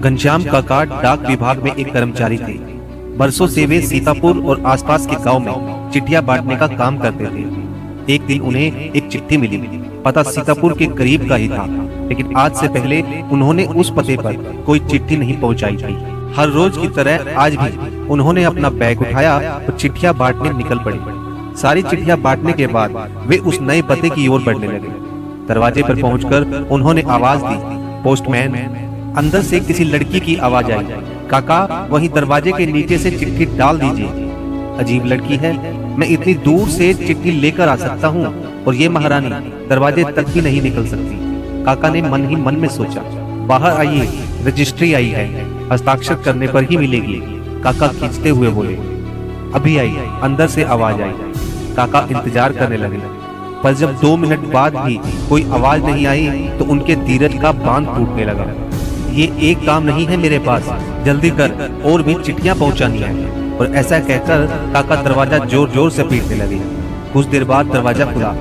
घनश्याम काका डाक विभाग में एक कर्मचारी थे। बरसों से वे सीतापुर और आसपास के गांव में चिट्ठियां बांटने का काम करते थे। एक दिन उन्हें एक चिट्ठी मिली। पता सीतापुर के करीब का ही था, लेकिन आज से पहले उन्होंने उस पते पर कोई चिट्ठी नहीं पहुंचाई थी। हर रोज की तरह आज भी उन्होंने अपना बैग उठाया और चिट्ठियां बांटने निकल पड़ी। सारी चिट्ठियां बांटने के बाद वे उस नए पते की ओर बढ़ने लगे। दरवाजे पर पहुंचकर उन्होंने आवाज दी, पोस्टमैन। अंदर से किसी लड़की की आवाज आई, काका वहीं दरवाजे के नीचे से चिट्ठी डाल दीजिए। अजीब लड़की है, मैं इतनी दूर से चिट्ठी लेकर आ सकता हूँ और ये महारानी दरवाजे तक भी नहीं निकल सकती। काका ने मन ही मन में सोचा, बाहर आइए, रजिस्ट्री आई है, हस्ताक्षर करने पर ही मिलेगी। काका खींचते हुए बोले, अभी आई। अंदर से आवाज आई। काका इंतजार करने लगे, पर जब 2 मिनट बाद भी कोई आवाज नहीं आई तो उनके धीरज का बांध टूटने लगा। ये एक काम नहीं है मेरे पास, जल्दी कर, और भी चिट्ठियां पहुंचानी है। और ऐसा कहकर काका दरवाजा जोर जोर से पीटने लगे। कुछ देर बाद दरवाजा खुला।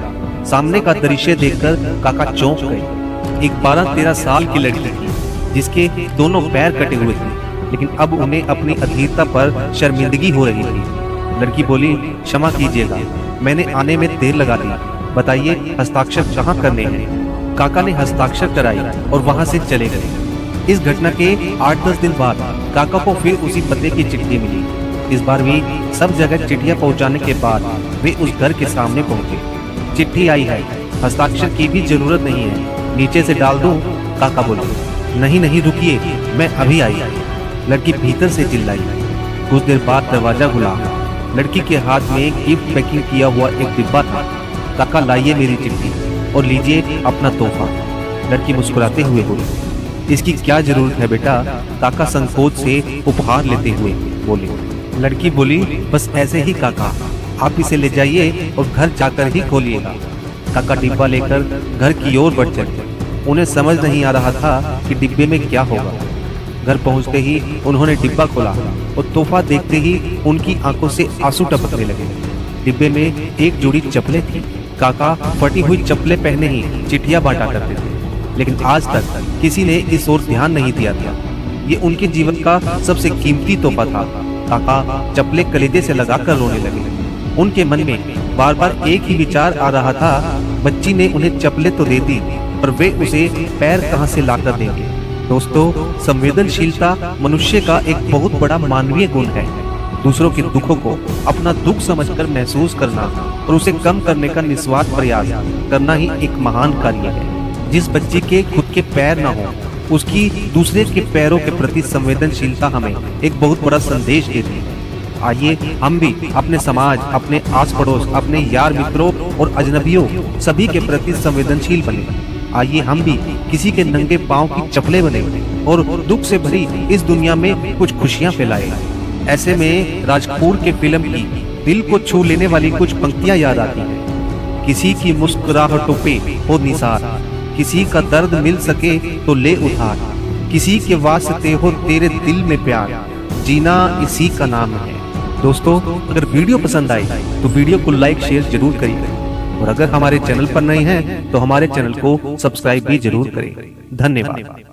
सामने का दृश्य देखकर काका चौंक गए। एक 12-13 साल की लड़की थी, जिसके दोनों पैर कटे हुए थे, लेकिन अब उन्हें अपनी अधीरता पर शर्मिंदगी हो रही थी। लड़की बोली, क्षमा कीजिएगा, मैंने आने में देर लगा दी। बताइए हस्ताक्षर कहाँ करने हैं? काका ने हस्ताक्षर कराई और वहां से चले गए। इस घटना के 8-10 दिन बाद काका को फिर उसी पते की चिट्ठी मिली। इस बार भी सब जगह चिट्ठियां पहुंचाने के बाद वे उस घर के सामने पहुंचे। चिट्ठी आई है, हस्ताक्षर की भी जरूरत नहीं है, नीचे से डाल दूं? काका बोले, नहीं नहीं रुकिए, मैं अभी आई। लड़की भीतर से चिल्लाई। कुछ देर बाद दरवाजा खुला। लड़की के हाथ में गिफ्ट पैकिंग किया हुआ एक डिब्बा था। काका लाइए मेरी चिट्ठी और लीजिए अपना तोहफा। लड़की मुस्कुराते हुए बोली, इसकी क्या जरूरत है बेटा? काका संकोच से उपहार लेते हुए बोले। लड़की बोली, बस ऐसे ही काका, आप इसे ले जाइए और घर जाकर ही खोलिएगा। काका डिब्बा लेकर घर की ओर बढ़ चले। उन्हें समझ नहीं आ रहा था कि डिब्बे में क्या होगा। घर पहुंचते ही उन्होंने डिब्बा खोला और तोहफा देखते ही उनकी आंखों से आंसू टपकने लगे। डिब्बे में एक जोड़ी चप्पलें थी। काका फटी हुई चप्पलें पहने ही चिट्ठियां बांटा करते थे, लेकिन आज तक किसी ने इस ओर ध्यान नहीं दिया था। ये उनके जीवन का सबसे कीमती तोहफा था। काका चप्पलें कलेजे से लगाकर रोने लगे। उनके मन में बार बार एक ही विचार आ रहा था, बच्ची ने उन्हें चप्पलें तो दे दी, पर वे उसे पैर कहां से लाकर देंगे? दोस्तों, संवेदनशीलता मनुष्य का एक बहुत बड़ा मानवीय गुण है। दूसरों के दुखों को अपना दुख समझकर महसूस करना और उसे कम करने का निस्वार्थ प्रयास करना ही एक महान कार्य है। जिस बच्चे के खुद के पैर ना हो, उसकी दूसरे के पैरों के प्रति संवेदनशीलता हमें एक बहुत बड़ा संदेश देती है। आइए हम भी अपने समाज, अपने आस पड़ोस, अपने यार मित्रों और अजनबियों सभी के प्रति संवेदनशील बने। आइए हम भी किसी के नंगे पांव की चप्पलें बने और दुख से भरी इस दुनिया में कुछ खुशियां फैलाए। ऐसे में राजकपूर के फिल्म की दिल को छू लेने वाली कुछ पंक्तियां याद आती हैं। किसी की मुस्कुराहटों पे हो निसार, किसी का दर्द मिल सके तो ले उधार, किसी के वास्ते हो तेरे दिल में प्यार, जीना इसी का नाम है। दोस्तों, अगर वीडियो पसंद आई तो वीडियो को लाइक शेयर जरूर करिए, और अगर हमारे चैनल पर नए हैं तो हमारे चैनल को सब्सक्राइब भी जरूर करें। धन्यवाद।